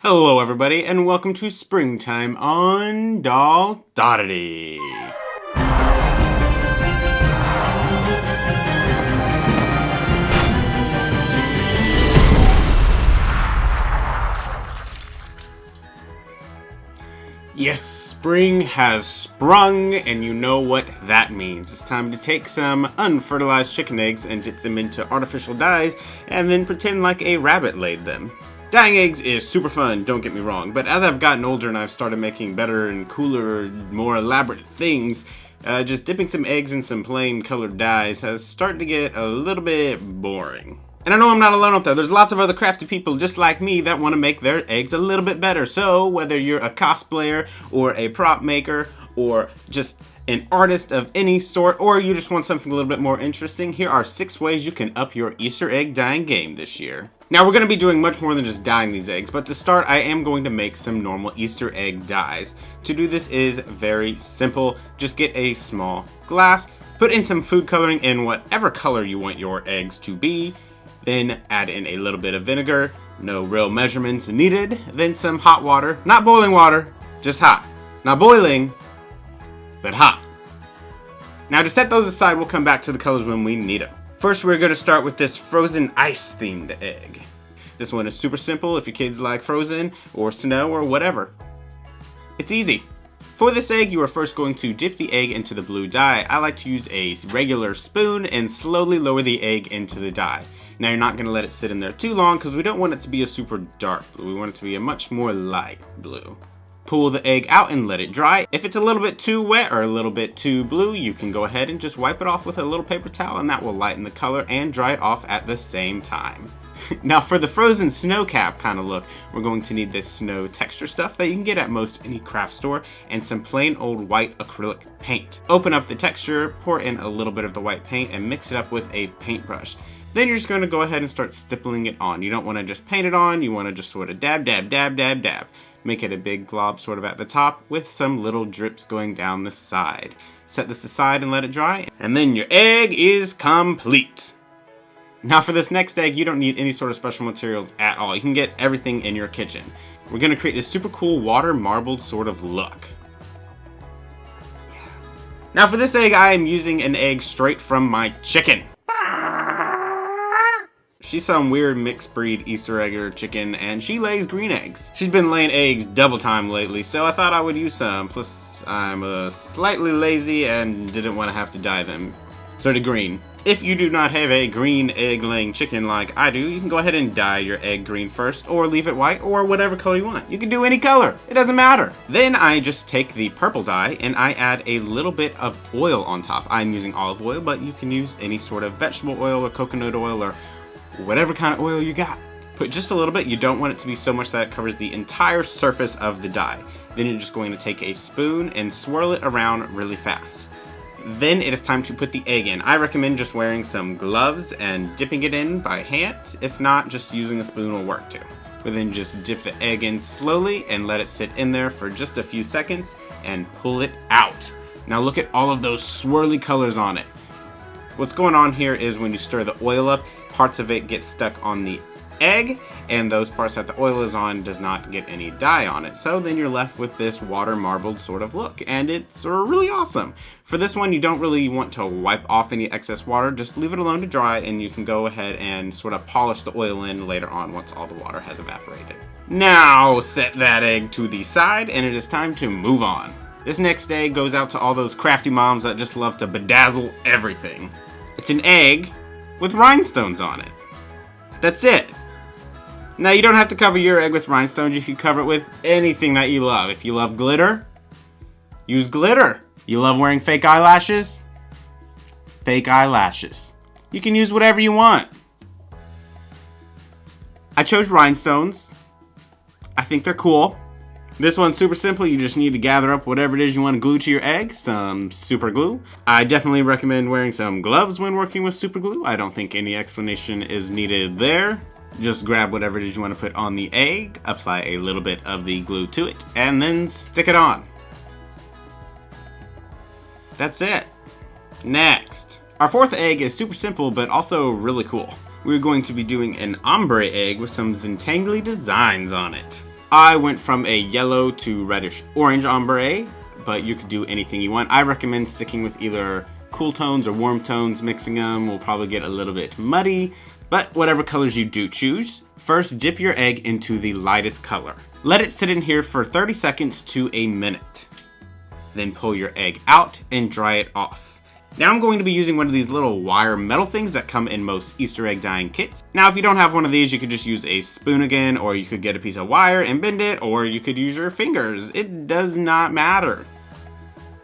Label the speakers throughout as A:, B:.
A: Hello everybody, and welcome to Springtime on Doll Doddity. Yes, spring has sprung, and you know what that means. It's time to take some unfertilized chicken eggs and dip them into artificial dyes, and then pretend like a rabbit laid them. Dyeing eggs is super fun, don't get me wrong, but as I've gotten older and I've started making better and cooler, more elaborate things, just dipping some eggs in some plain colored dyes has started to get a little bit boring. And I know I'm not alone out there. There's lots of other crafty people just like me that want to make their eggs a little bit better. So whether you're a cosplayer or a prop maker or just an artist of any sort, or you just want something a little bit more interesting, here are 6 ways you can up your Easter egg dyeing game this year. Now we're going to be doing much more than just dyeing these eggs, but to start I am going to make some normal Easter egg dyes. To do this is very simple. Just get a small glass, put in some food coloring in whatever color you want your eggs to be, then add in a little bit of vinegar, no real measurements needed, then some hot water, not boiling water, just hot. Not boiling, but hot. Now to set those aside, we'll come back to the colors when we need them. First we're going to start with this frozen ice themed egg. This one is super simple if your kids like frozen or snow or whatever. It's easy. For this egg, you are first going to dip the egg into the blue dye. I like to use a regular spoon and slowly lower the egg into the dye. Now you're not going to let it sit in there too long because we don't want it to be a super dark blue. We want it to be a much more light blue. Pull the egg out and let it dry. If it's a little bit too wet or a little bit too blue, you can go ahead and just wipe it off with a little paper towel, and that will lighten the color and dry it off at the same time. Now for the frozen snow cap kind of look, we're going to need this snow texture stuff that you can get at most any craft store, and some plain old white acrylic paint. Open up the texture, pour in a little bit of the white paint, and mix it up with a paintbrush. Then you're just going to go ahead and start stippling it on. You don't want to just paint it on, you want to just sort of dab, dab, dab, dab, dab. Make it a big glob sort of at the top with some little drips going down the side. Set this aside and let it dry, and then your egg is complete. Now for this next egg, you don't need any sort of special materials at all. You can get everything in your kitchen. We're going to create this super cool water marbled sort of look. Now for this egg, I am using an egg straight from my chicken. She's some weird mixed breed Easter egger chicken, and she lays green eggs. She's been laying eggs double time lately, so I thought I would use some. Plus, I'm slightly lazy and didn't want to have to dye them. So to green. If you do not have a green egg laying chicken like I do, you can go ahead and dye your egg green first, or leave it white, or whatever color you want. You can do any color, it doesn't matter. Then I just take the purple dye and I add a little bit of oil on top. I'm using olive oil, but you can use any sort of vegetable oil or coconut oil or whatever kind of oil you got. Put just a little bit. You don't want it to be so much that it covers the entire surface of the dye. Then you're just going to take a spoon and swirl it around really fast. Then it is time to put the egg in. I recommend just wearing some gloves and dipping it in by hand. If not, just using a spoon will work too. But then just dip the egg in slowly and let it sit in there for just a few seconds and pull it out. Now look at all of those swirly colors on it. What's going on here is when you stir the oil up, parts of it get stuck on the egg, and those parts that the oil is on does not get any dye on it. So then you're left with this water marbled sort of look, and it's really awesome. For this one, you don't really want to wipe off any excess water, just leave it alone to dry, and you can go ahead and sort of polish the oil in later on once all the water has evaporated. Now set that egg to the side, and it is time to move on. This next egg goes out to all those crafty moms that just love to bedazzle everything. It's an egg with rhinestones on it. That's it. Now you don't have to cover your egg with rhinestones. You can cover it with anything that you love. If you love glitter, use glitter. You love wearing fake eyelashes? Fake eyelashes. You can use whatever you want. I chose rhinestones. I think they're cool. This one's super simple. You just need to gather up whatever it is you want to glue to your egg. Some super glue. I definitely recommend wearing some gloves when working with super glue. I don't think any explanation is needed there. Just grab whatever it is you want to put on the egg, apply a little bit of the glue to it, and then stick it on. That's it. Next. Our fourth egg is super simple, but also really cool. We're going to be doing an ombre egg with some Zentangly designs on it. I went from a yellow to reddish orange ombre, but you could do anything you want. I recommend sticking with either cool tones or warm tones. Mixing them will probably get a little bit muddy, but whatever colors you do choose. First, dip your egg into the lightest color. Let it sit in here for 30 seconds to a minute. Then pull your egg out and dry it off. Now I'm going to be using one of these little wire metal things that come in most Easter egg dyeing kits. Now if you don't have one of these, you could just use a spoon again, or you could get a piece of wire and bend it, or you could use your fingers. It does not matter.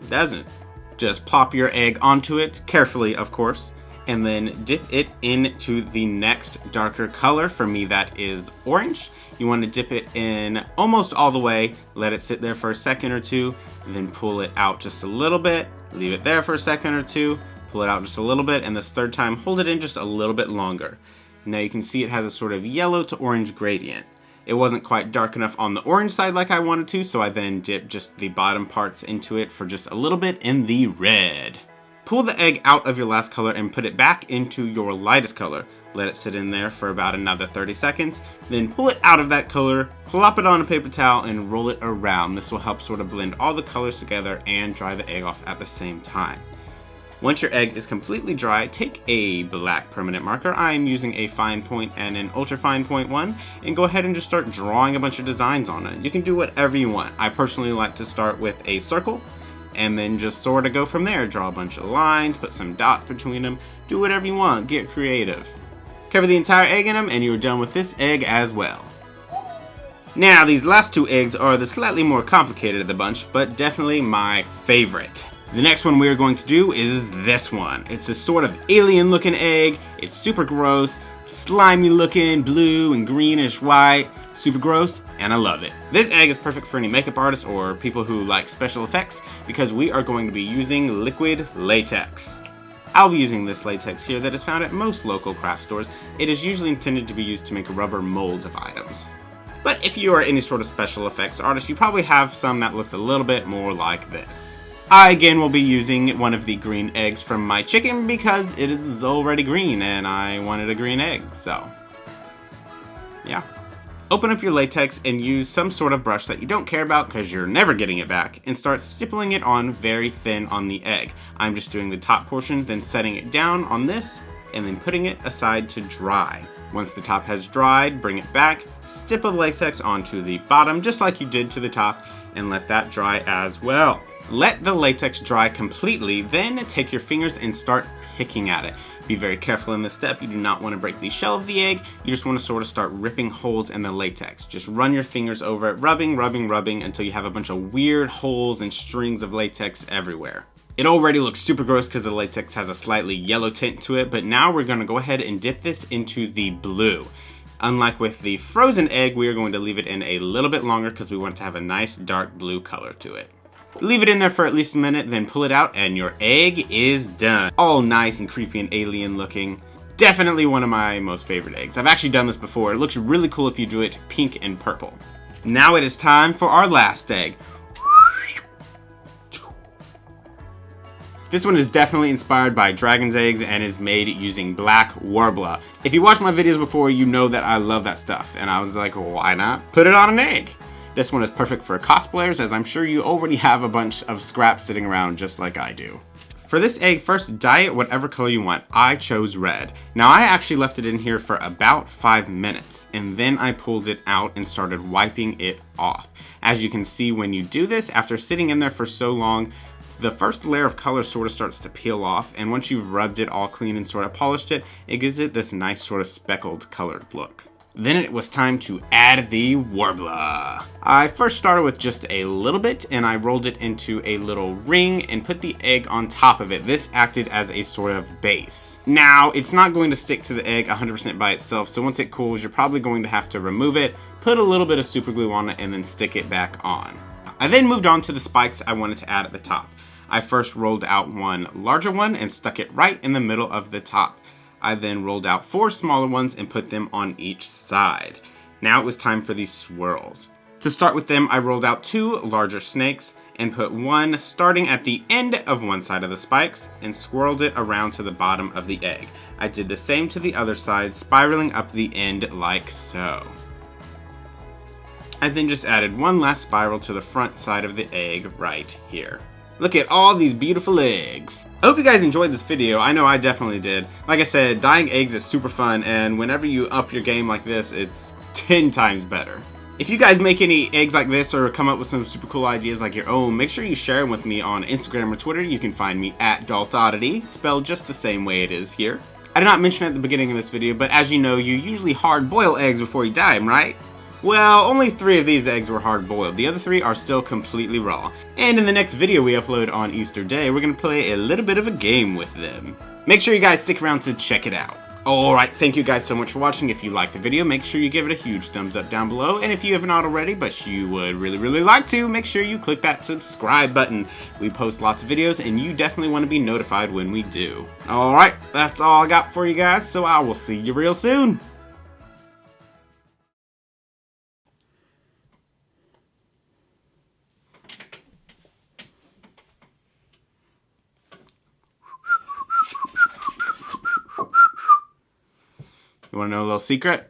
A: It doesn't. Just plop your egg onto it, carefully of course, and then dip it into the next darker color. For me that is orange. You want to dip it in almost all the way, let it sit there for a second or two, then pull it out just a little bit, leave it there for a second or two, pull it out just a little bit, and this third time hold it in just a little bit longer. Now you can see it has a sort of yellow to orange gradient. It wasn't quite dark enough on the orange side like I wanted to, so I then dipped just the bottom parts into it for just a little bit in the red. Pull the egg out of your last color and put it back into your lightest color. Let it sit in there for about another 30 seconds. Then pull it out of that color, plop it on a paper towel, and roll it around. This will help sort of blend all the colors together and dry the egg off at the same time. Once your egg is completely dry, take a black permanent marker. I am using a fine point and an ultra fine point one, and go ahead and just start drawing a bunch of designs on it. You can do whatever you want. I personally like to start with a circle, and then just sort of go from there. Draw a bunch of lines, put some dots between them, do whatever you want, get creative. Cover the entire egg in them and you're done with this egg as well. Now these last two eggs are the slightly more complicated of the bunch, but definitely my favorite. The next one we are going to do is this one. It's a sort of alien looking egg. It's super gross, slimy looking, blue and greenish white. Super gross, and I love it. This egg is perfect for any makeup artists or people who like special effects because we are going to be using liquid latex. I'll be using this latex here that is found at most local craft stores. It is usually intended to be used to make rubber molds of items. But if you are any sort of special effects artist, you probably have some that looks a little bit more like this. I again will be using one of the green eggs from my chicken because it is already green and I wanted a green egg, so yeah. Open up your latex and use some sort of brush that you don't care about because you're never getting it back, and start stippling it on very thin on the egg. I'm just doing the top portion, then setting it down on this, and then putting it aside to dry. Once the top has dried, bring it back, stipple the latex onto the bottom just like you did to the top, and let that dry as well. Let the latex dry completely, then take your fingers and start picking at it. Be very careful in this step. You do not want to break the shell of the egg. You just want to sort of start ripping holes in the latex. Just run your fingers over it, rubbing until you have a bunch of weird holes and strings of latex everywhere. It already looks super gross because the latex has a slightly yellow tint to it, but now we're going to go ahead and dip this into the blue. Unlike with the frozen egg, we are going to leave it in a little bit longer because we want it to have a nice dark blue color to it. Leave it in there for at least a minute, then pull it out and your egg is done. All nice and creepy and alien looking. Definitely one of my most favorite eggs. I've actually done this before. It looks really cool if you do it pink and purple. Now it is time for our last egg. This one is definitely inspired by dragon's eggs and is made using black warble. If you watched my videos before, you know that I love that stuff. And I was like, why not put it on an egg? This one is perfect for cosplayers, as I'm sure you already have a bunch of scraps sitting around just like I do. For this egg, first dye it whatever color you want. I chose red. Now I actually left it in here for about 5 minutes, and then I pulled it out and started wiping it off. As you can see, when you do this, after sitting in there for so long, the first layer of color sort of starts to peel off, and once you've rubbed it all clean and sort of polished it, it gives it this nice sort of speckled colored look. Then it was time to add the warbler. I first started with just a little bit and I rolled it into a little ring and put the egg on top of it. This acted as a sort of base. Now, it's not going to stick to the egg 100% by itself, so once it cools, you're probably going to have to remove it, put a little bit of super glue on it, and then stick it back on. I then moved on to the spikes I wanted to add at the top. I first rolled out one larger one and stuck it right in the middle of the top. I then rolled out 4 smaller ones and put them on each side. Now it was time for these swirls. To start with them, I rolled out 2 larger snakes and put one starting at the end of one side of the spikes and swirled it around to the bottom of the egg. I did the same to the other side, spiraling up the end like so. I then just added one last spiral to the front side of the egg right here. Look at all these beautiful eggs. I hope you guys enjoyed this video. I know I definitely did. Like I said, dyeing eggs is super fun, and whenever you up your game like this, it's 10 times better. If you guys make any eggs like this or come up with some super cool ideas like your own, make sure you share them with me on Instagram or Twitter. You can find me at Daltoddity, spelled just the same way it is here. I did not mention at the beginning of this video, but as you know, you usually hard boil eggs before you dye them, right? Well, only 3 of these eggs were hard boiled. The other 3 are still completely raw. And in the next video we upload on Easter Day, we're going to play a little bit of a game with them. Make sure you guys stick around to check it out. Alright, thank you guys so much for watching. If you liked the video, make sure you give it a huge thumbs up down below. And if you have not already, but you would really like to, make sure you click that subscribe button. We post lots of videos, and you definitely want to be notified when we do. Alright, that's all I got for you guys, so I will see you real soon. You want to know a little secret?